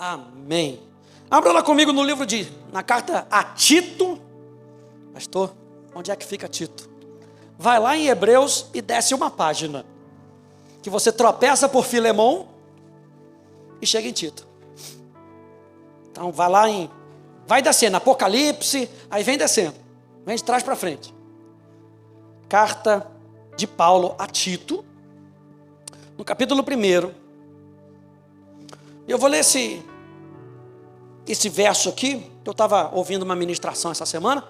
Amém. Abra lá comigo no livro na carta a Tito. Pastor, onde é que fica Tito? Vai lá em Hebreus e desce uma página, que você tropeça por Filemon e chega em Tito. Então vai descendo, Apocalipse, aí vem descendo, vem de trás para frente. Carta de Paulo a Tito, no capítulo 1. Eu vou ler esse verso aqui. Eu estava ouvindo uma ministração essa semana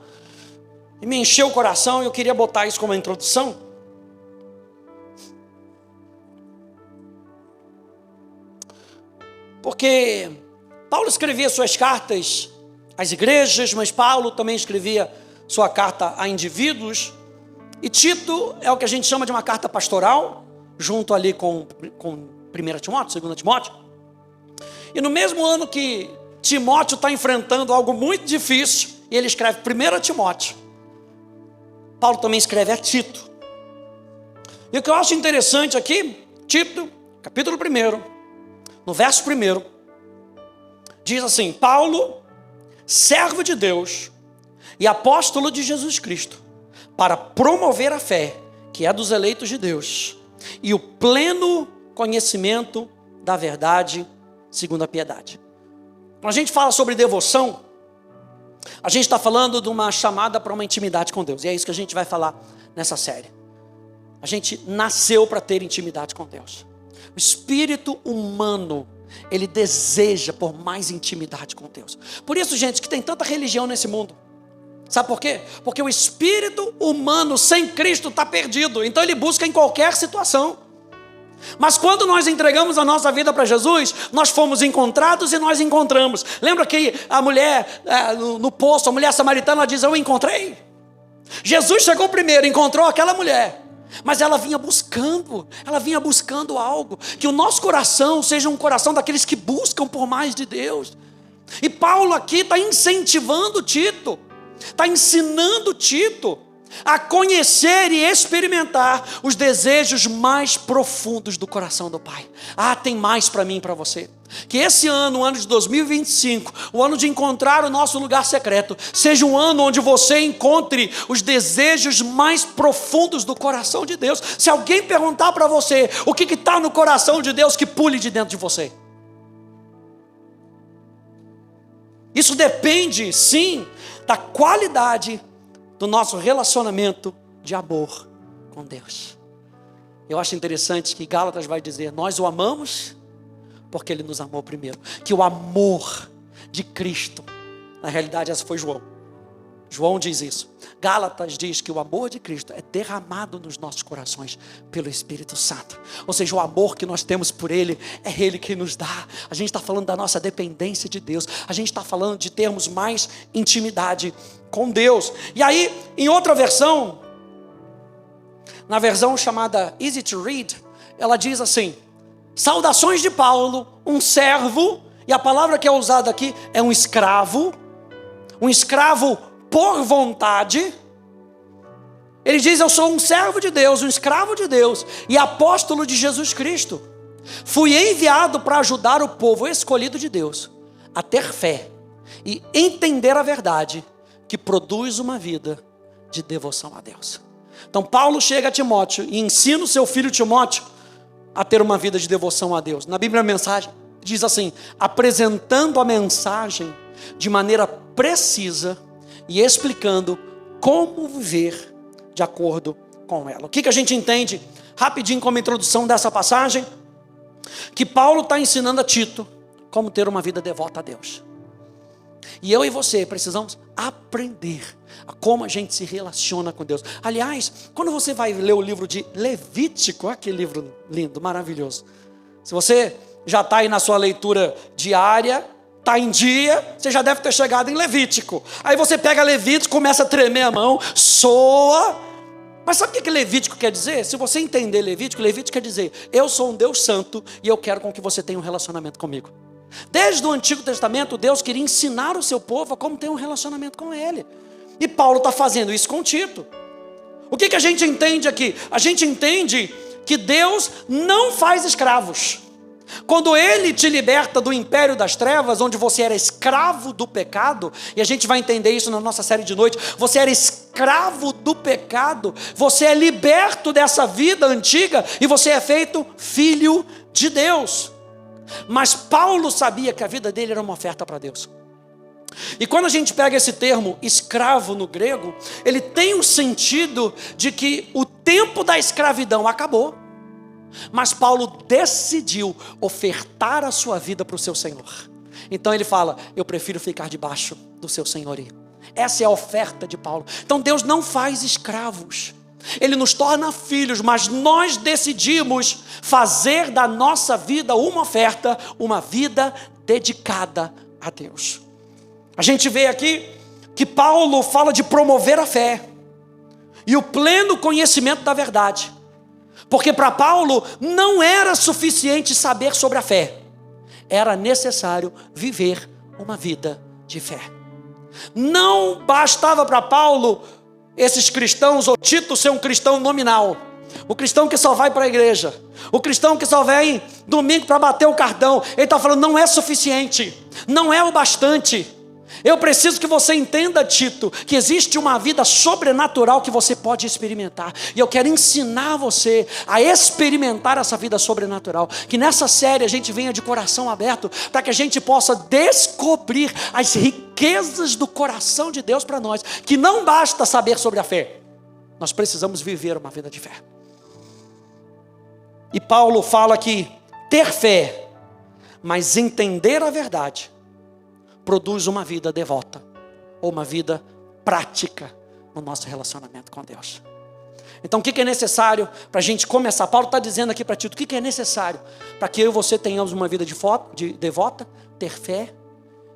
e me encheu o coração e eu queria botar isso como introdução. Porque Paulo escrevia suas cartas às igrejas, mas Paulo também escrevia sua carta a indivíduos. E Tito é o que a gente chama de uma carta pastoral, junto ali com 1 Timóteo, 2 Timóteo. E no mesmo ano que Timóteo está enfrentando algo muito difícil, e ele escreve 1 Timóteo, Paulo também escreve a Tito. E o que eu acho interessante aqui, Tito, capítulo 1, no verso 1, diz assim: Paulo, servo de Deus e apóstolo de Jesus Cristo, para promover a fé, que é dos eleitos de Deus, e o pleno conhecimento da verdade, segundo a piedade. Quando a gente fala sobre devoção, a gente está falando de uma chamada para uma intimidade com Deus. E é isso que a gente vai falar nessa série. A gente nasceu para ter intimidade com Deus. O espírito humano, ele deseja por mais intimidade com Deus. Por isso, gente, que tem tanta religião nesse mundo. Sabe por quê? Porque o espírito humano sem Cristo está perdido. Então ele busca em qualquer situação. Mas quando nós entregamos a nossa vida para Jesus, nós fomos encontrados e nós encontramos. Lembra que a mulher no poço, a mulher samaritana, ela diz: eu encontrei. Jesus chegou primeiro, encontrou aquela mulher, mas ela vinha buscando algo. Que o nosso coração seja um coração daqueles que buscam por mais de Deus. E Paulo aqui está incentivando Tito, está ensinando Tito a conhecer e experimentar os desejos mais profundos do coração do Pai. Tem mais para mim e para você. Que esse ano, o ano de 2025, o ano de encontrar o nosso lugar secreto, seja um ano onde você encontre os desejos mais profundos do coração de Deus. Se alguém perguntar para você o que está no coração de Deus, que pule de dentro de você. Isso depende, sim, da qualidade do nosso relacionamento de amor com Deus. Eu acho interessante que Gálatas vai dizer: nós o amamos porque Ele nos amou primeiro. Que o amor de Cristo, na realidade essa foi João diz isso. Gálatas diz que o amor de Cristo é derramado nos nossos corações pelo Espírito Santo. Ou seja, o amor que nós temos por Ele, é Ele que nos dá. A gente está falando da nossa dependência de Deus. A gente está falando de termos mais intimidade com Deus. E aí, em outra versão, na versão chamada Easy to Read, ela diz assim: saudações de Paulo, um servo, e a palavra que é usada aqui é um escravo por vontade. Ele diz: eu sou um servo de Deus, um escravo de Deus e apóstolo de Jesus Cristo. Fui enviado para ajudar o povo escolhido de Deus a ter fé e entender a verdade que produz uma vida de devoção a Deus. Então Paulo chega a Timóteo e ensina o seu filho Timóteo a ter uma vida de devoção a Deus. Na Bíblia a mensagem diz assim: apresentando a mensagem de maneira precisa e explicando como viver de acordo com ela. O que a gente entende, rapidinho como introdução dessa passagem? Que Paulo está ensinando a Tito como ter uma vida devota a Deus. E eu e você precisamos aprender a como a gente se relaciona com Deus. Aliás, quando você vai ler o livro de Levítico, olha que livro lindo, maravilhoso. Se você já está aí na sua leitura diária, está em dia, você já deve ter chegado em Levítico. Aí você pega Levítico, começa a tremer a mão, soa. Mas sabe o que Levítico quer dizer? Se você entender Levítico quer dizer: eu sou um Deus santo e eu quero com que você tenha um relacionamento comigo. Desde o Antigo Testamento, Deus queria ensinar o seu povo a como ter um relacionamento com Ele. E Paulo está fazendo isso com Tito. O que a gente entende aqui? A gente entende que Deus não faz escravos. Quando Ele te liberta do império das trevas, onde você era escravo do pecado, e a gente vai entender isso na nossa série de noite, você era escravo do pecado, você é liberto dessa vida antiga, e você é feito filho de Deus. Mas Paulo sabia que a vida dele era uma oferta para Deus. E quando a gente pega esse termo escravo no grego, ele tem um sentido de que o tempo da escravidão acabou, mas Paulo decidiu ofertar a sua vida para o seu Senhor. Então ele fala: eu prefiro ficar debaixo do seu senhorio. Essa é a oferta de Paulo. Então Deus não faz escravos, Ele nos torna filhos, mas nós decidimos fazer da nossa vida uma oferta, uma vida dedicada a Deus. A gente vê aqui que Paulo fala de promover a fé e o pleno conhecimento da verdade, porque para Paulo não era suficiente saber sobre a fé, era necessário viver uma vida de fé. Não bastava para Paulo esses cristãos, ou Tito, ser um cristão nominal, o cristão que só vai para a igreja, o cristão que só vem domingo para bater o cartão. Ele está falando: não é suficiente, não é o bastante. Eu preciso que você entenda, Tito, que existe uma vida sobrenatural que você pode experimentar. E eu quero ensinar você a experimentar essa vida sobrenatural. Que nessa série a gente venha de coração aberto, para que a gente possa descobrir as riquezas do coração de Deus para nós. Que não basta saber sobre a fé, nós precisamos viver uma vida de fé. E Paulo fala que ter fé, mas entender a verdade, produz uma vida devota, ou uma vida prática no nosso relacionamento com Deus. Então o que é necessário para a gente começar? Paulo está dizendo aqui para Tito, o que é necessário para que eu e você tenhamos uma vida devota? Ter fé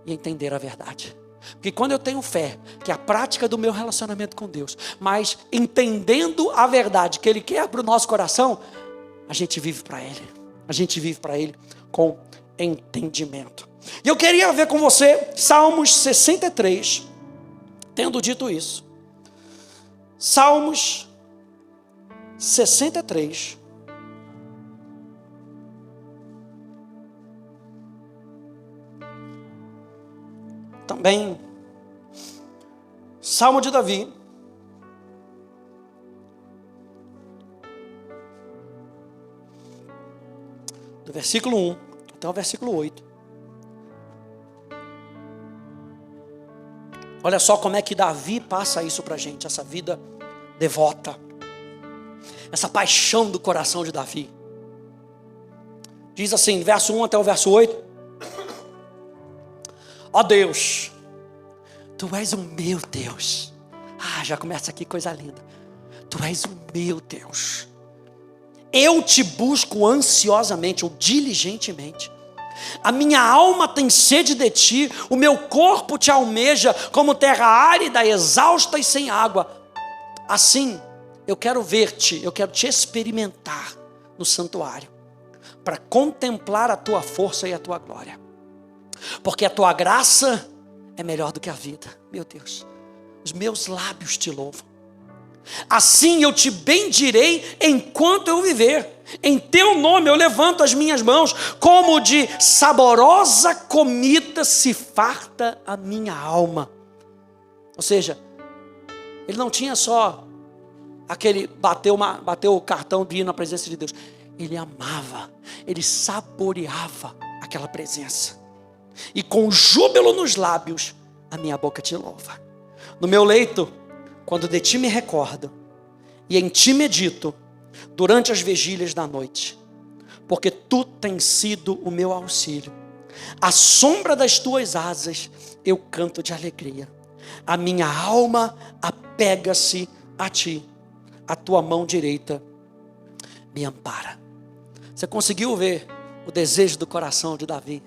e entender a verdade. Porque quando eu tenho fé, que é a prática do meu relacionamento com Deus, mas entendendo a verdade que Ele quer para o nosso coração, a gente vive para Ele. A gente vive para Ele com entendimento. E eu queria ver com você Salmos 63, tendo dito isso. Salmos 63. Também, Salmo de Davi. Do versículo 1 até o versículo 8. Olha só como é que Davi passa isso para a gente, essa vida devota, essa paixão do coração de Davi. Diz assim, verso 1 até o verso 8. Ó Deus, Tu és o meu Deus. Já começa aqui coisa linda. Tu és o meu Deus. Eu te busco ansiosamente ou diligentemente. A minha alma tem sede de ti, o meu corpo te almeja como terra árida, exausta e sem água. Assim, eu quero ver-te, eu quero te experimentar no santuário, para contemplar a tua força e a tua glória. Porque a tua graça é melhor do que a vida. Meu Deus, os meus lábios te louvam. Assim eu te bendirei enquanto eu viver. Em teu nome eu levanto as minhas mãos, como de saborosa comida se farta a minha alma. Ou seja, ele não tinha só aquele bateu o cartão de ir na presença de Deus. Ele amava, ele saboreava aquela presença. E com júbilo nos lábios, a minha boca te louva. No meu leito, quando de ti me recordo, e em ti medito, durante as vigílias da noite, porque tu tens sido o meu auxílio. À sombra das tuas asas, eu canto de alegria. A minha alma apega-se a ti, a tua mão direita me ampara. Você conseguiu ver o desejo do coração de Davi?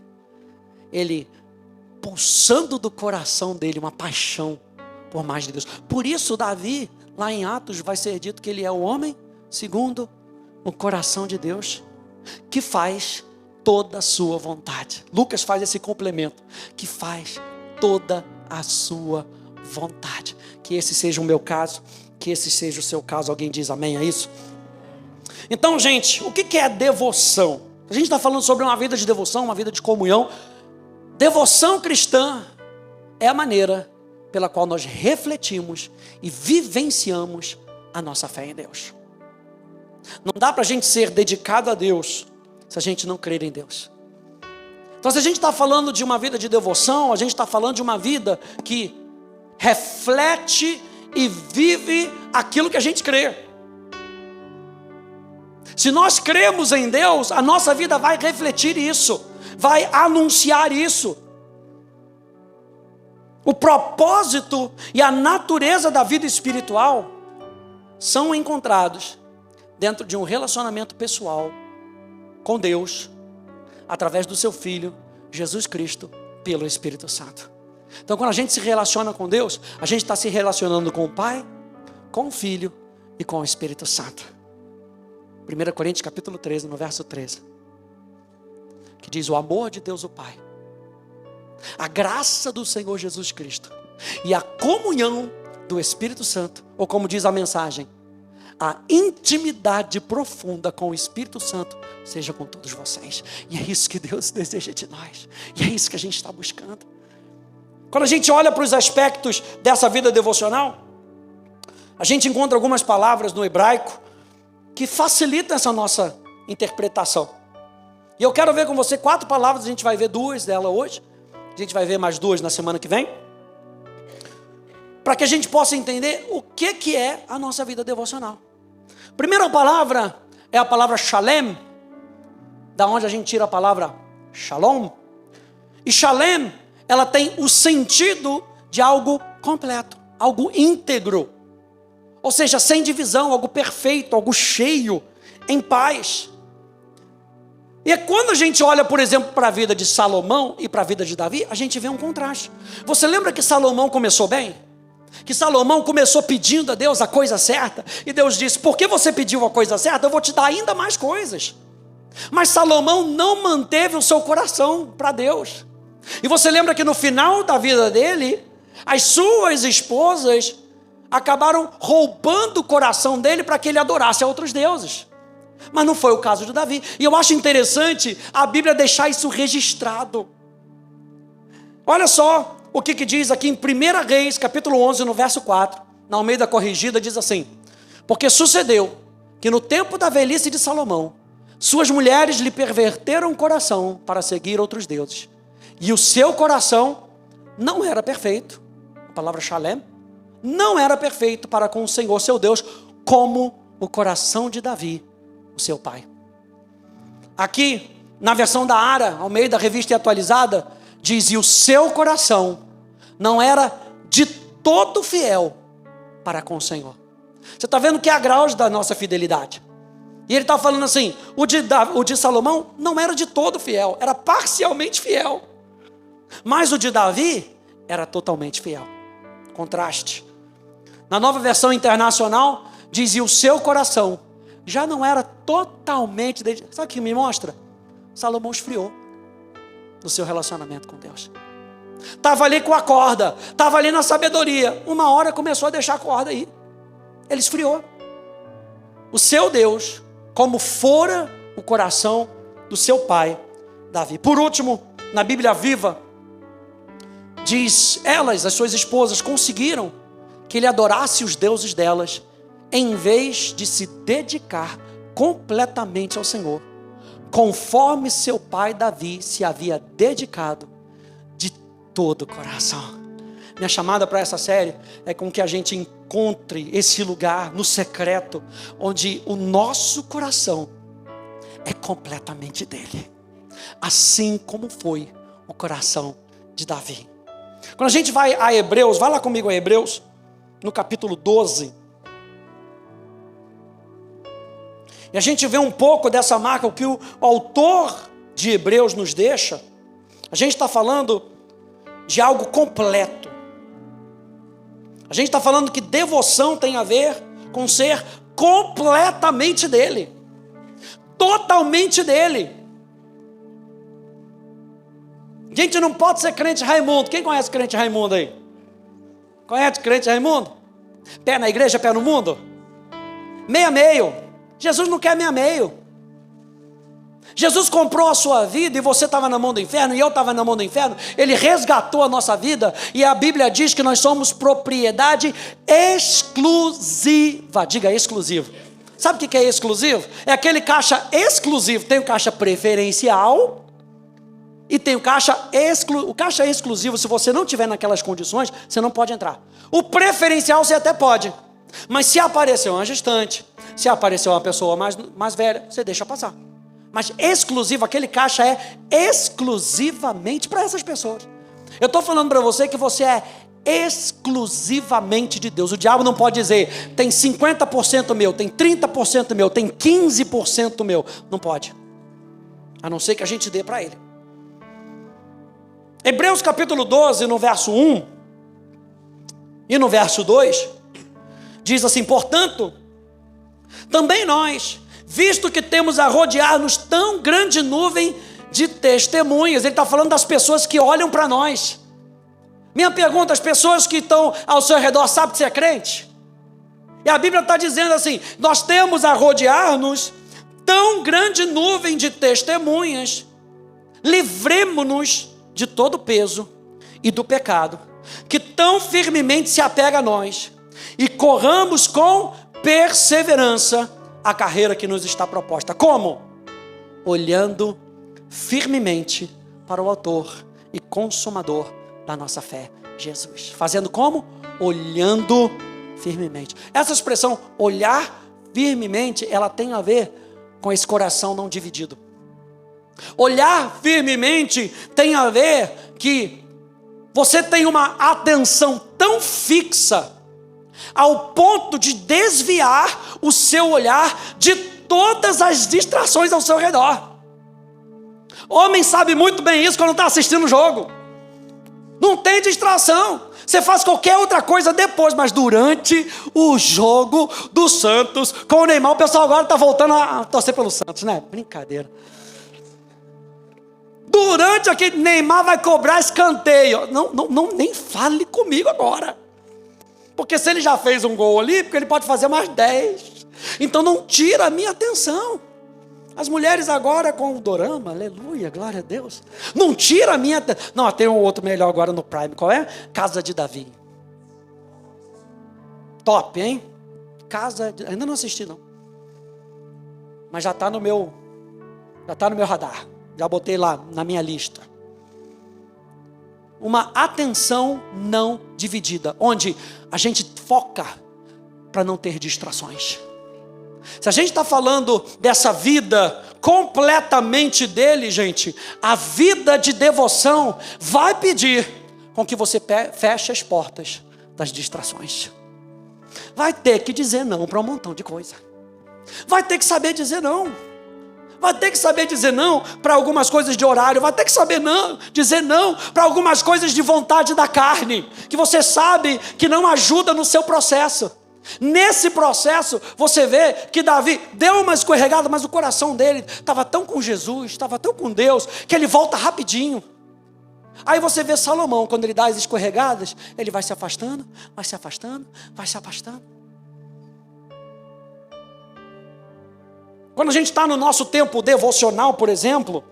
Ele pulsando do coração dele uma paixão por mais de Deus. Por isso Davi, lá em Atos, vai ser dito que ele é o homem segundo o coração de Deus, que faz toda a sua vontade. Lucas faz esse complemento, que faz toda a sua vontade. Que esse seja o meu caso, que esse seja o seu caso. Alguém diz amém a isso? Então, gente, o que é devoção? A gente está falando sobre uma vida de devoção, uma vida de comunhão. Devoção cristã é a maneira pela qual nós refletimos e vivenciamos a nossa fé em Deus. Não dá para a gente ser dedicado a Deus se a gente não crer em Deus. Então, se a gente está falando de uma vida de devoção, a gente está falando de uma vida que reflete e vive aquilo que a gente crê. Se nós cremos em Deus, a nossa vida vai refletir isso, vai anunciar isso. O propósito e a natureza da vida espiritual são encontrados dentro de um relacionamento pessoal com Deus, através do seu Filho, Jesus Cristo, pelo Espírito Santo. Então, quando a gente se relaciona com Deus, a gente está se relacionando com o Pai, com o Filho e com o Espírito Santo. 1 Coríntios capítulo 13, no verso 13, que diz: o amor de Deus o Pai, a graça do Senhor Jesus Cristo e a comunhão do Espírito Santo, ou como diz a mensagem, a intimidade profunda com o Espírito Santo seja com todos vocês. E é isso que Deus deseja de nós, e é isso que a gente está buscando. Quando a gente olha para os aspectos dessa vida devocional, a gente encontra algumas palavras no hebraico que facilitam essa nossa interpretação. E eu quero ver com você 4 palavras, a gente vai ver 2 delas hoje, a gente vai ver mais 2 na semana que vem, para que a gente possa entender o que é a nossa vida devocional. Primeira palavra é a palavra shalem, da onde a gente tira a palavra shalom. E shalem, ela tem o sentido de algo completo, algo íntegro. Ou seja, sem divisão, algo perfeito, algo cheio, em paz. E é quando a gente olha, por exemplo, para a vida de Salomão e para a vida de Davi, a gente vê um contraste. Você lembra que Salomão começou bem? Que Salomão começou pedindo a Deus a coisa certa, e Deus disse: porque você pediu a coisa certa, eu vou te dar ainda mais coisas. Mas Salomão não manteve o seu coração para Deus. E você lembra que no final da vida dele, as suas esposas acabaram roubando o coração dele para que ele adorasse a outros deuses. Mas não foi o caso de Davi. E eu acho interessante a Bíblia deixar isso registrado. Olha só o que diz aqui em 1 Reis, capítulo 11, no verso 4, na Almeida Corrigida, diz assim: porque sucedeu que no tempo da velhice de Salomão, suas mulheres lhe perverteram o coração para seguir outros deuses. E o seu coração não era perfeito, a palavra shalem, não era perfeito para com o Senhor seu Deus, como o coração de Davi, o seu pai. Aqui, na versão da Ara, Almeida Revista e Atualizada, diz: e o seu coração não era de todo fiel para com o Senhor. Você está vendo que há graus da nossa fidelidade. E ele está falando assim: o de Salomão não era de todo fiel, era parcialmente fiel. Mas o de Davi era totalmente fiel. Contraste. Na Nova Versão Internacional, diz: e o seu coração já não era totalmente dedicado. Sabe o que me mostra? Salomão esfriou no seu relacionamento com Deus. Estava ali com a corda, estava ali na sabedoria. Uma hora começou a deixar a corda aí. Ele esfriou. O seu Deus, como fora o coração do seu pai, Davi. Por último, na Bíblia Viva, diz: elas, as suas esposas, conseguiram que ele adorasse os deuses delas, em vez de se dedicar completamente ao Senhor, conforme seu pai Davi se havia dedicado de todo o coração. Minha chamada para essa série é com que a gente encontre esse lugar no secreto, onde o nosso coração é completamente dele, assim como foi o coração de Davi. Quando a gente vai a Hebreus, vai lá comigo a Hebreus, no capítulo 12, e a gente vê um pouco dessa marca, o que o autor de Hebreus nos deixa. A gente está falando de algo completo. A gente está falando que devoção tem a ver com ser completamente dele, totalmente dele. A gente não pode ser crente Raimundo. Quem conhece crente Raimundo aí? Conhece crente Raimundo? Pé na igreja, pé no mundo? Meio a meio. Jesus não quer meio a meio. Jesus comprou a sua vida e você estava na mão do inferno e eu estava na mão do inferno. Ele resgatou a nossa vida e a Bíblia diz que nós somos propriedade exclusiva. Diga exclusivo. Sabe o que é exclusivo? É aquele caixa exclusivo. Tem o caixa preferencial e tem o caixa exclusivo. O caixa exclusivo, se você não tiver naquelas condições, você não pode entrar. O preferencial você até pode. Mas se aparecer uma gestante, se aparecer uma pessoa mais velha, você deixa passar. Mas exclusivo, aquele caixa é exclusivamente para essas pessoas. Eu estou falando para você que você é exclusivamente de Deus. O diabo não pode dizer, tem 50% meu, tem 30% meu, tem 15% meu. Não pode. A não ser que a gente dê para ele. Hebreus capítulo 12, no verso 1 e no verso 2, diz assim: portanto, também nós, visto que temos a rodear-nos tão grande nuvem de testemunhas. Ele está falando das pessoas que olham para nós. Minha pergunta, as pessoas que estão ao seu redor sabem que você é crente? E a Bíblia está dizendo assim: nós temos a rodear-nos tão grande nuvem de testemunhas, livremo-nos de todo o peso e do pecado, que tão firmemente se apega a nós, e corramos com perseverança a carreira que nos está proposta. Como? Olhando firmemente para o autor e consumador da nossa fé, Jesus. Fazendo como? Olhando firmemente. Essa expressão, olhar firmemente, ela tem a ver com esse coração não dividido. Olhar firmemente tem a ver que você tem uma atenção tão fixa ao ponto de desviar o seu olhar de todas as distrações ao seu redor. Homem sabe muito bem isso quando está assistindo o jogo. Não tem distração. Você faz qualquer outra coisa depois, mas durante o jogo do Santos com o Neymar, o pessoal agora está voltando a torcer pelo Santos, né? Brincadeira. Durante aquele Neymar vai cobrar escanteio. Não, nem fale comigo agora. Porque se ele já fez um gol olímpico, ele pode fazer mais 10. Então não tira a minha atenção. As mulheres agora com o dorama, aleluia, glória a Deus. Não tira a minha atenção. Não, tem um outro melhor agora no Prime. Qual é? Casa de Davi. Top, hein? Ainda não assisti não. Mas já está no meu radar. Já botei lá na minha lista. Uma atenção não dividida, onde a gente foca para não ter distrações. Se a gente está falando dessa vida completamente dele, gente, a vida de devoção vai pedir com que você feche as portas das distrações. Vai ter que dizer não para um montão de coisa. Vai ter que saber dizer não. Vai ter que saber dizer não para algumas coisas de horário. Vai ter que saber dizer não para algumas coisas de vontade da carne, que você sabe que não ajuda no seu processo. Nesse processo, você vê que Davi deu uma escorregada, mas o coração dele estava tão com Jesus, estava tão com Deus, que ele volta rapidinho. Aí você vê Salomão, quando ele dá as escorregadas, ele vai se afastando, vai se afastando, vai se afastando. Quando a gente está no nosso tempo devocional, por exemplo,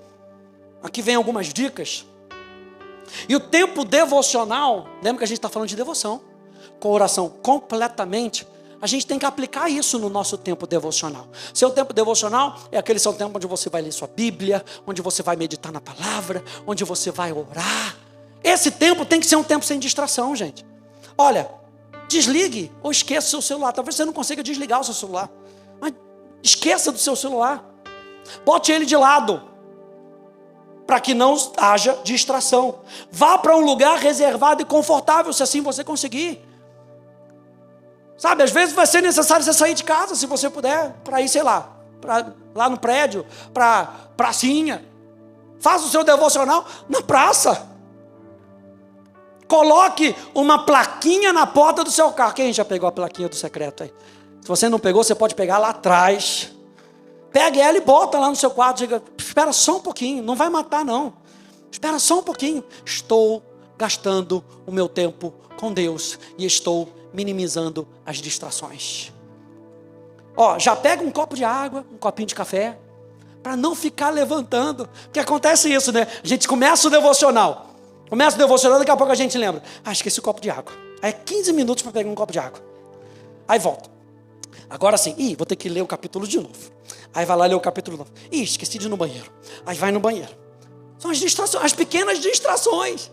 aqui vem algumas dicas. E o tempo devocional, lembra que a gente está falando de devoção, com oração completamente, a gente tem que aplicar isso no nosso tempo devocional. Seu tempo devocional é aquele seu tempo onde você vai ler sua Bíblia, onde você vai meditar na palavra, onde você vai orar. Esse tempo tem que ser um tempo sem distração, gente. Olha, desligue ou esqueça o seu celular. Talvez você não consiga desligar o seu celular, mas esqueça do seu celular. Bote ele de lado, para que não haja distração. Vá para um lugar reservado e confortável, se assim você conseguir. Sabe, às vezes vai ser necessário você sair de casa, se você puder, para ir, sei lá, lá no prédio, para pracinha. Faça o seu devocional na praça. Coloque uma plaquinha na porta do seu carro. Quem já pegou a plaquinha do secreto aí? Se você não pegou, você pode pegar lá atrás. Pegue ela e bota lá no seu quarto. Diga, espera só um pouquinho, não vai matar não. Espera só um pouquinho. Estou gastando o meu tempo com Deus e estou minimizando as distrações. Já pega um copo de água, um copinho de café. para não ficar levantando. Porque acontece isso, né? A gente começa o devocional, daqui a pouco a gente lembra, esqueci o copo de água. Aí é 15 minutos para pegar um copo de água. Aí volta. Agora sim, vou ter que ler o capítulo de novo. Aí vai lá ler o capítulo novo. Esqueci de ir no banheiro. Aí vai no banheiro. São as distrações, as pequenas distrações.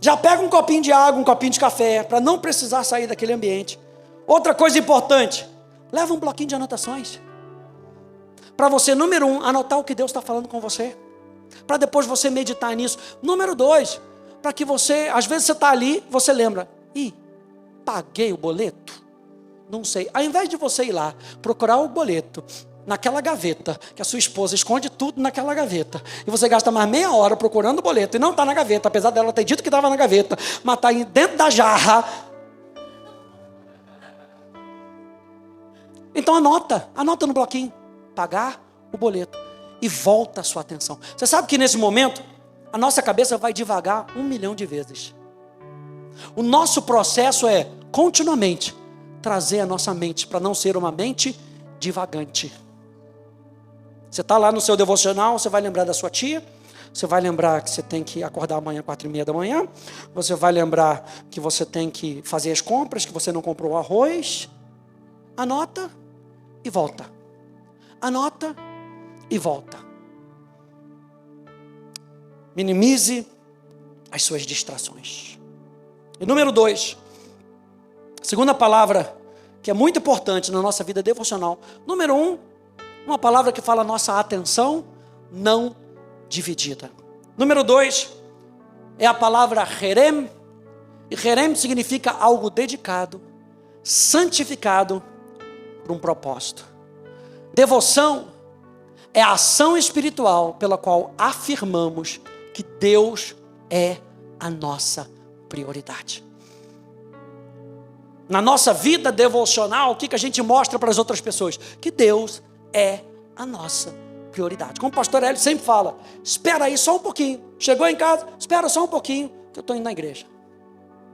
Já pega um copinho de água, um copinho de café, para não precisar sair daquele ambiente. Outra coisa importante, leva um bloquinho de anotações. Para você, número 1, anotar o que Deus está falando com você. Para depois você meditar nisso. Número 2, para que você, às vezes você está ali, você lembra. Paguei o boleto? Não sei. Ao invés de você ir lá, procurar o boleto naquela gaveta, que a sua esposa esconde tudo naquela gaveta, e você gasta mais meia hora procurando o boleto, e não está na gaveta, apesar dela ter dito que estava na gaveta, mas está dentro da jarra. Então anota no bloquinho, pagar o boleto, e volta a sua atenção. Você sabe que nesse momento, a nossa cabeça vai devagar 1 milhão de vezes. O nosso processo é, continuamente, trazer a nossa mente, para não ser uma mente divagante. Você está lá no seu devocional, você vai lembrar da sua tia, você vai lembrar que você tem que acordar amanhã 4:30 da manhã, você vai lembrar que você tem que fazer as compras, que você não comprou o arroz. Anota e volta. Anota e volta. Minimize as suas distrações. E número 2, a segunda palavra que é muito importante na nossa vida devocional. Número 1, uma palavra que fala nossa atenção não dividida. Número 2, é a palavra herem. E herem significa algo dedicado, santificado para um propósito. Devoção é a ação espiritual pela qual afirmamos que Deus é a nossa prioridade. Na nossa vida devocional, o que a gente mostra para as outras pessoas? Que Deus é a nossa prioridade. Como o pastor Hélio sempre fala, espera aí só um pouquinho. Chegou em casa, espera só um pouquinho, que eu estou indo na igreja.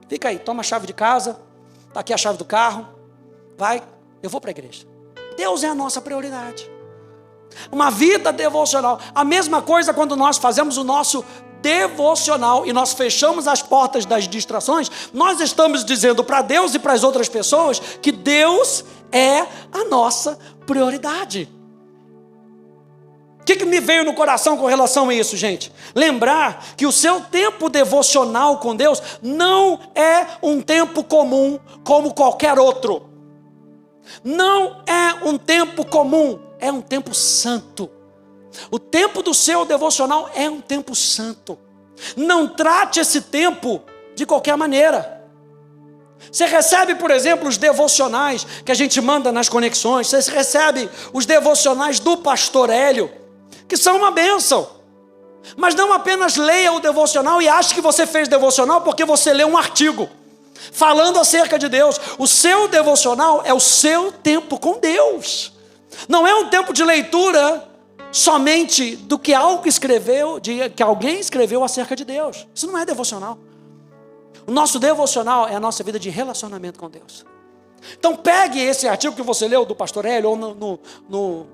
Fica aí, toma a chave de casa, está aqui a chave do carro, vai, eu vou para a igreja. Deus é a nossa prioridade. Uma vida devocional. A mesma coisa quando nós fazemos o nosso devocional e nós fechamos as portas das distrações, nós estamos dizendo para Deus e para as outras pessoas que Deus é a nossa prioridade. O que me veio no coração com relação a isso, gente? Lembrar que o seu tempo devocional com Deus não é um tempo comum como qualquer outro. Não é um tempo comum, é um tempo santo. O tempo do seu devocional é um tempo santo. Não trate esse tempo de qualquer maneira. Você recebe, por exemplo, os devocionais que a gente manda nas conexões. Você recebe os devocionais do pastor Hélio, que são uma bênção. Mas não apenas leia o devocional e ache que você fez devocional porque você leu um artigo falando acerca de Deus. O seu devocional é o seu tempo com Deus. Não é um tempo de leitura somente do que que alguém escreveu acerca de Deus. Isso não é devocional. O nosso devocional é a nossa vida de relacionamento com Deus. Então pegue esse artigo que você leu do pastor Hélio ou no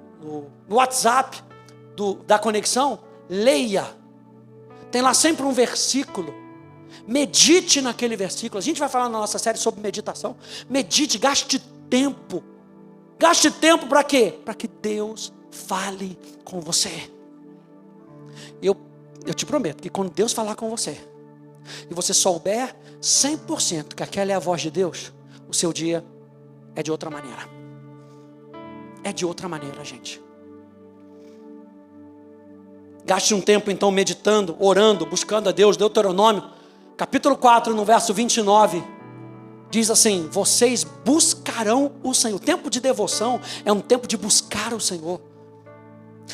WhatsApp da conexão, leia. Tem lá sempre um versículo. Medite naquele versículo. A gente vai falar na nossa série sobre meditação. Medite, gaste tempo. Gaste tempo para quê? Para que Deus fale com você. Eu te prometo que quando Deus falar com você, e você souber 100% que aquela é a voz de Deus, o seu dia é de outra maneira. É de outra maneira, gente. Gaste um tempo então meditando, orando, buscando a Deus. Deuteronômio, capítulo 4, no verso 29, diz assim: vocês buscarão o Senhor. O tempo de devoção é um tempo de buscar o Senhor.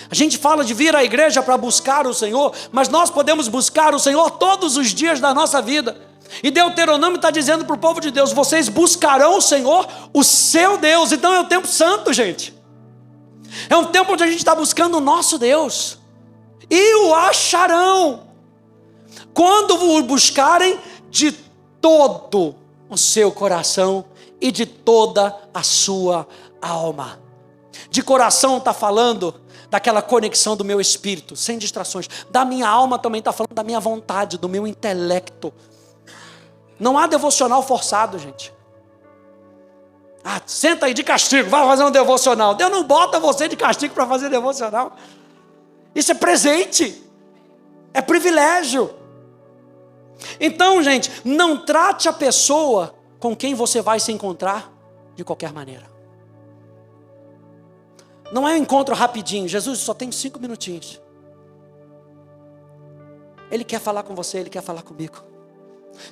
A gente fala de vir à igreja para buscar o Senhor, mas nós podemos buscar o Senhor todos os dias da nossa vida. E Deuteronômio está dizendo para o povo de Deus: vocês buscarão o Senhor, o seu Deus. Então é um tempo santo, gente. É um tempo onde a gente está buscando o nosso Deus. E o acharão, quando o buscarem de todo o seu coração e de toda a sua alma. De coração está falando daquela conexão do meu espírito, sem distrações. Da minha alma também está falando da minha vontade, do meu intelecto. Não há devocional forçado, gente. Senta aí de castigo, vai fazer um devocional. Deus não bota você de castigo para fazer devocional. Isso é presente, é privilégio. Então, gente, não trate a pessoa com quem você vai se encontrar de qualquer maneira. Não é um encontro rapidinho. Jesus só tem 5 minutinhos. Ele quer falar com você, Ele quer falar comigo.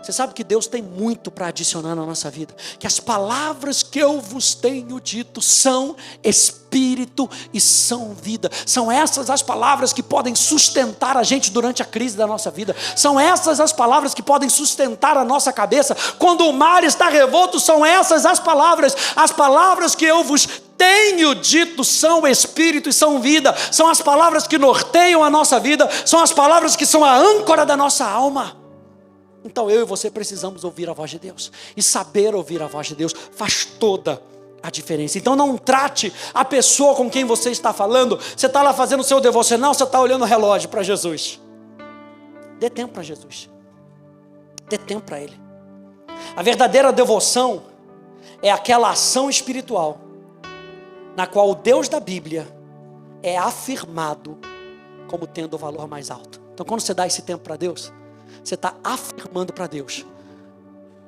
Você sabe que Deus tem muito para adicionar na nossa vida. Que as palavras que eu vos tenho dito são espírito e são vida. São essas as palavras que podem sustentar a gente durante a crise da nossa vida. São essas as palavras que podem sustentar a nossa cabeça. Quando o mar está revolto, são essas as palavras. As palavras que eu vos tenho dito são espírito e são vida. São as palavras que norteiam a nossa vida. São as palavras que são a âncora da nossa alma. Então eu e você precisamos ouvir a voz de Deus. E saber ouvir a voz de Deus faz toda a diferença. Então não trate a pessoa com quem você está falando. Você está lá fazendo o seu devocional, você está olhando o relógio para Jesus. Dê tempo para Jesus. Dê tempo para Ele. A verdadeira devoção é aquela ação espiritual na qual o Deus da Bíblia é afirmado como tendo o valor mais alto. Então quando você dá esse tempo para Deus, você está afirmando para Deus: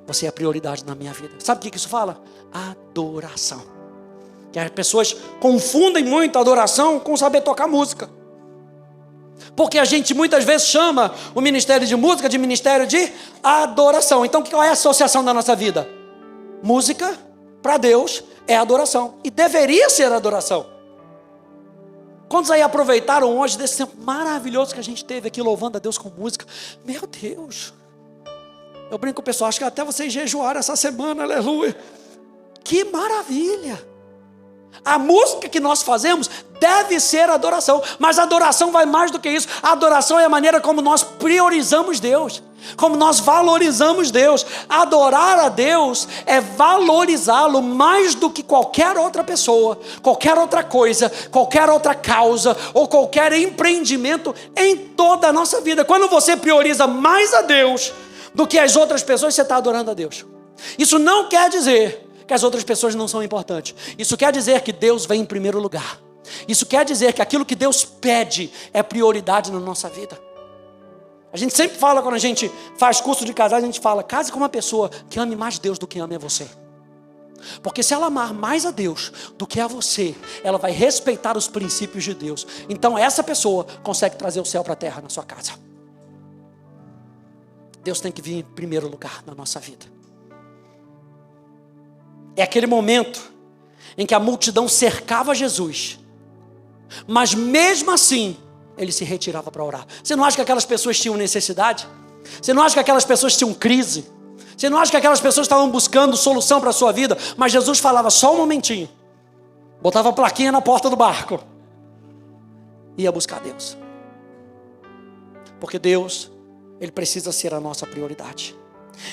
você é a prioridade na minha vida. Sabe o que isso fala? Adoração. Que as pessoas confundem muito a adoração com saber tocar música. Porque a gente muitas vezes chama o ministério de música de ministério de adoração. Então qual é a associação da nossa vida? Música para Deus é adoração. E deveria ser adoração. Quantos aí aproveitaram hoje desse tempo maravilhoso que a gente teve aqui louvando a Deus com música? Meu Deus! Eu brinco com o pessoal, acho que até vocês jejuaram essa semana, aleluia! Que maravilha! A música que nós fazemos deve ser adoração, mas a adoração vai mais do que isso. A adoração é a maneira como nós priorizamos Deus, como nós valorizamos Deus. Adorar a Deus é valorizá-lo mais do que qualquer outra pessoa, qualquer outra coisa, qualquer outra causa ou qualquer empreendimento em toda a nossa vida. Quando você prioriza mais a Deus do que as outras pessoas, você está adorando a Deus. Isso não quer dizer que as outras pessoas não são importantes. Isso quer dizer que Deus vem em primeiro lugar. Isso quer dizer que aquilo que Deus pede é prioridade na nossa vida. A gente sempre fala, quando a gente faz curso de casais, a gente fala: case com uma pessoa que ame mais Deus do que ame a você. Porque se ela amar mais a Deus do que a você, ela vai respeitar os princípios de Deus. Então essa pessoa consegue trazer o céu para a terra na sua casa. Deus tem que vir em primeiro lugar na nossa vida. É aquele momento em que a multidão cercava Jesus, mas mesmo assim ele se retirava para orar. Você não acha que aquelas pessoas tinham necessidade? Você não acha que aquelas pessoas tinham crise? Você não acha que aquelas pessoas estavam buscando solução para a sua vida? Mas Jesus falava: só um momentinho. Botava a plaquinha na porta do barco. Ia buscar Deus. Porque Deus, Ele precisa ser a nossa prioridade.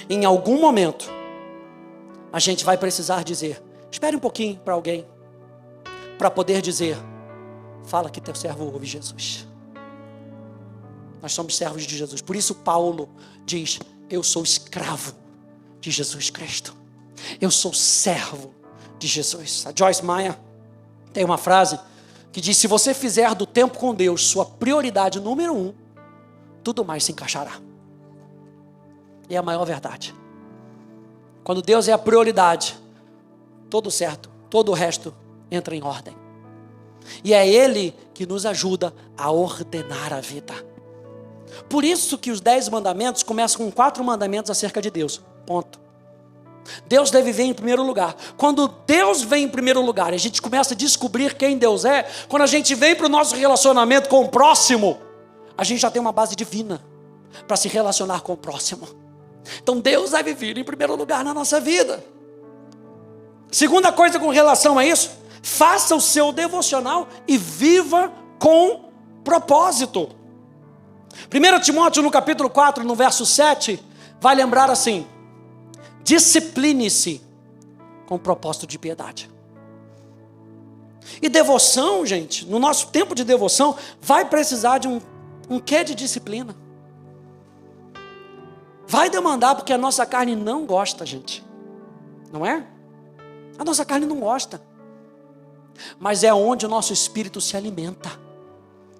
Em algum momento a gente vai precisar dizer: espere um pouquinho para alguém, para poder dizer: fala que teu servo ouve Jesus. Nós somos servos de Jesus. Por isso Paulo diz: eu sou escravo de Jesus Cristo. Eu sou servo de Jesus. A Joyce Meyer tem uma frase que diz: se você fizer do tempo com Deus sua prioridade número 1, tudo mais se encaixará. E é a maior verdade. Quando Deus é a prioridade, todo certo, todo o resto entra em ordem. E é Ele que nos ajuda a ordenar a vida. Por isso que os 10 mandamentos começam com 4 mandamentos acerca de Deus. Ponto. Deus deve vir em primeiro lugar. Quando Deus vem em primeiro lugar, a gente começa a descobrir quem Deus é. Quando a gente vem para o nosso relacionamento com o próximo, a gente já tem uma base divina para se relacionar com o próximo. Então Deus deve vir em primeiro lugar na nossa vida. Segunda coisa com relação a isso: faça o seu devocional e viva com propósito. 1 Timóteo no capítulo 4, no verso 7, vai lembrar assim: discipline-se com propósito de piedade. E devoção, gente, no nosso tempo de devoção, vai precisar de um quê de disciplina. Vai demandar, porque a nossa carne não gosta, gente. Não é? A nossa carne não gosta. Mas é onde o nosso espírito se alimenta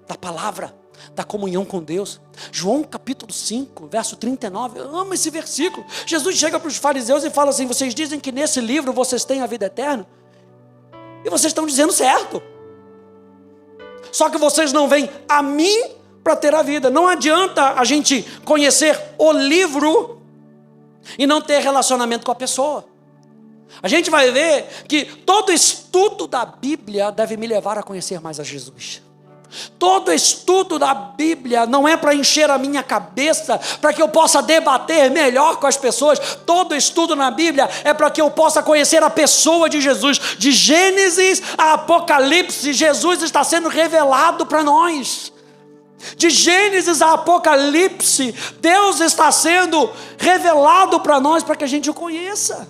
da palavra, da comunhão com Deus. João capítulo 5, verso 39, eu amo esse versículo. Jesus chega para os fariseus e fala assim: vocês dizem que nesse livro vocês têm a vida eterna, e vocês estão dizendo certo, só que vocês não vêm a mim para ter a vida. Não adianta a gente conhecer o livro e não ter relacionamento com a pessoa. A gente vai ver que todo estudo da Bíblia deve me levar a conhecer mais a Jesus. Todo estudo da Bíblia não é para encher a minha cabeça, para que eu possa debater melhor com as pessoas. Todo estudo na Bíblia é para que eu possa conhecer a pessoa de Jesus. De Gênesis a Apocalipse, Jesus está sendo revelado para nós. De Gênesis a Apocalipse, Deus está sendo revelado para nós, para que a gente o conheça.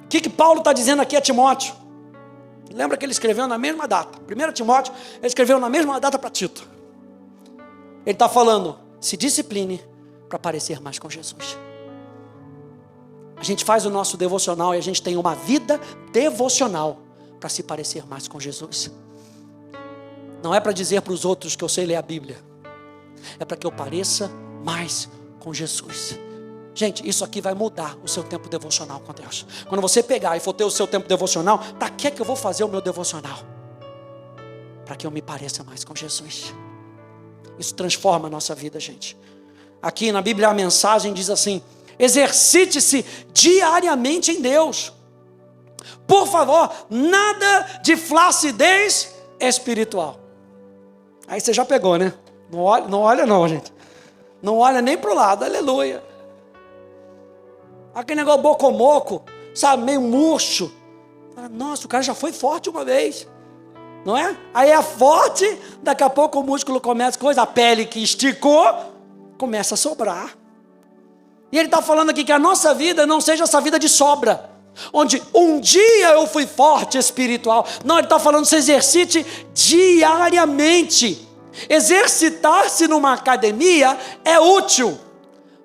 O que Paulo está dizendo aqui a Timóteo? Lembra que ele escreveu na mesma data. 1 Timóteo, ele escreveu na mesma data para Tito. Ele está falando: se discipline para parecer mais com Jesus. A gente faz o nosso devocional e a gente tem uma vida devocional para se parecer mais com Jesus. Não é para dizer para os outros que eu sei ler a Bíblia. É para que eu pareça mais com Jesus. Gente, isso aqui vai mudar o seu tempo devocional com Deus. Quando você pegar e for ter o seu tempo devocional, para que eu vou fazer o meu devocional? Para que eu me pareça mais com Jesus. Isso transforma a nossa vida, gente. Aqui na Bíblia a mensagem diz assim: exercite-se diariamente em Deus. Por favor, nada de flacidez espiritual. Aí você já pegou, né? Não olha não, gente. Não olha nem para o lado, aleluia. Aquele negócio bocomoco, sabe, meio murcho. Nossa, o cara já foi forte uma vez, não é? Aí é forte, daqui a pouco o músculo começa, a pele que esticou, começa a sobrar. E ele está falando aqui que a nossa vida não seja essa vida de sobra, onde um dia eu fui forte espiritual. Não, ele está falando: se exercite diariamente. Exercitar-se numa academia é útil,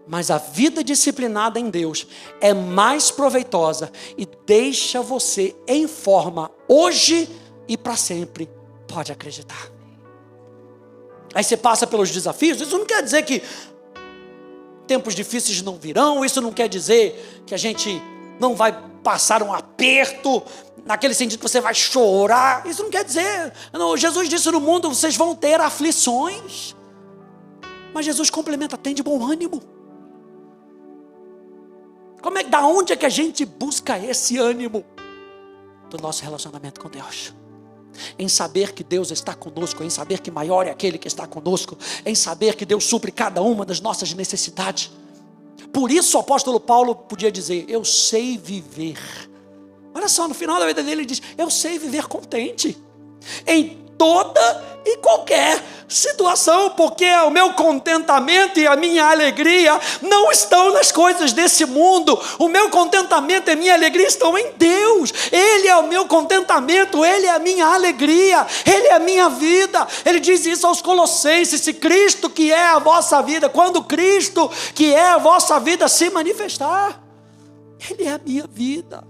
mas a vida disciplinada em Deus é mais proveitosa e deixa você em forma hoje e para sempre. Pode acreditar. Aí você passa pelos desafios. Isso não quer dizer que tempos difíceis não virão. Isso não quer dizer que a gente não vai passar um aperto, naquele sentido que você vai chorar. Isso não quer dizer. Não, Jesus disse: no mundo vocês vão ter aflições. Mas Jesus complementa: tem de bom ânimo. Da onde é que a gente busca esse ânimo? Do nosso relacionamento com Deus. Em saber que Deus está conosco, em saber que maior é aquele que está conosco, em saber que Deus supre cada uma das nossas necessidades. Por isso o apóstolo Paulo podia dizer: eu sei viver. Olha só, no final da vida dele ele diz: eu sei viver contente em toda e qualquer situação, porque o meu contentamento e a minha alegria não estão nas coisas desse mundo. O meu contentamento e a minha alegria estão em Deus. Ele é o meu contentamento, Ele é a minha alegria, Ele é a minha vida. Ele diz isso aos Colossenses: se Cristo que é a vossa vida, quando Cristo que é a vossa vida se manifestar, Ele é a minha vida.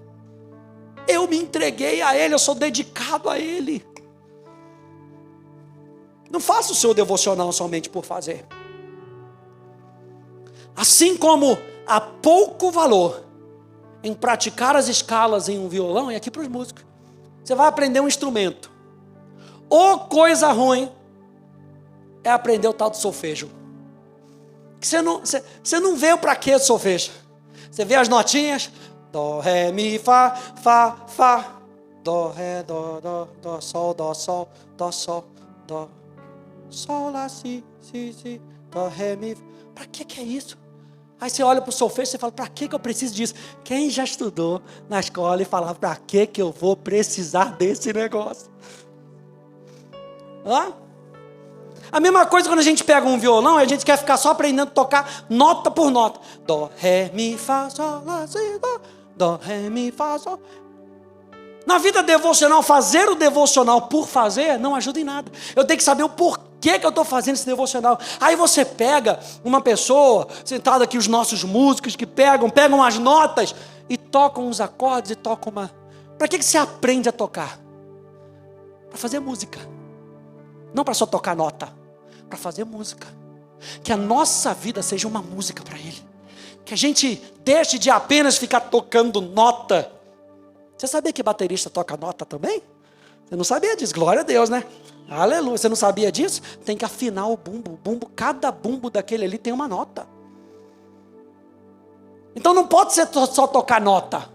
Eu me entreguei a Ele, eu sou dedicado a Ele. Não faça o seu devocional somente por fazer. Assim como há pouco valor em praticar as escalas em um violão, e aqui para os músicos, você vai aprender um instrumento. Ou coisa ruim é aprender o tal do solfejo. Você não vê para que solfejo. Você vê as notinhas: dó, ré, mi, fá, fá, fá, dó, ré, dó, sol, dó, sol, dó. Sol, lá, si, dó, ré, mi. Para que é isso? Aí você olha para o solfejo e você fala: para que eu preciso disso? Quem já estudou na escola e falava: para que eu vou precisar desse negócio? A mesma coisa quando a gente pega um violão e a gente quer ficar só aprendendo a tocar nota por nota. Dó, ré, mi, fá, sol, lá, si, dó, ré, mi, fá, sol. Na vida devocional, fazer o devocional por fazer não ajuda em nada. Eu tenho que saber o porquê que eu estou fazendo esse devocional. Aí você pega uma pessoa, sentado aqui os nossos músicos que pegam as notas e tocam uns acordes e tocam uma... Para que você aprende a tocar? Para fazer música. Não para só tocar nota. Para fazer música. Que a nossa vida seja uma música para Ele. Que a gente deixe de apenas ficar tocando nota. Você sabia que baterista toca nota também? Você não sabia disso, glória a Deus, né? Aleluia, você não sabia disso? Tem que afinar o bumbo, cada bumbo daquele ali tem uma nota. Então não pode ser só tocar nota.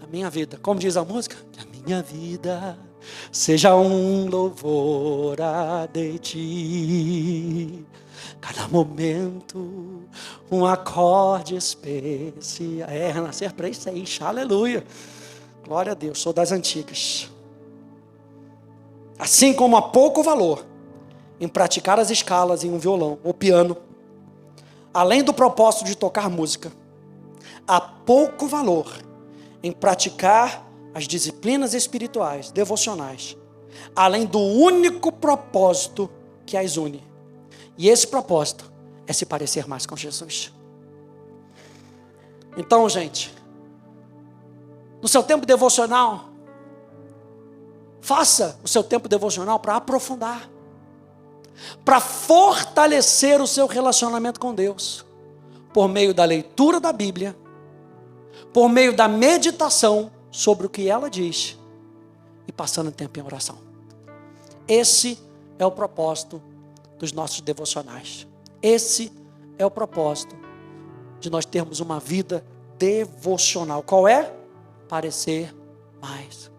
A minha vida, como diz a música? A minha vida seja um louvor a ti. Cada momento, um acorde especial. Renascer para isso aí, aleluia. Glória a Deus, sou das antigas. Assim como há pouco valor em praticar as escalas em um violão ou piano, além do propósito de tocar música, há pouco valor em praticar as disciplinas espirituais, devocionais, além do único propósito que as une. E esse propósito é se parecer mais com Jesus. Então, gente, no seu tempo devocional, faça o seu tempo devocional para aprofundar, para fortalecer o seu relacionamento com Deus, por meio da leitura da Bíblia, por meio da meditação sobre o que ela diz e passando tempo em oração. Esse é o propósito dos nossos devocionais. Esse é o propósito de nós termos uma vida devocional. Qual é? Parecer mais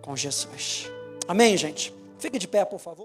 com Jesus. Amém, gente? Fique de pé, por favor.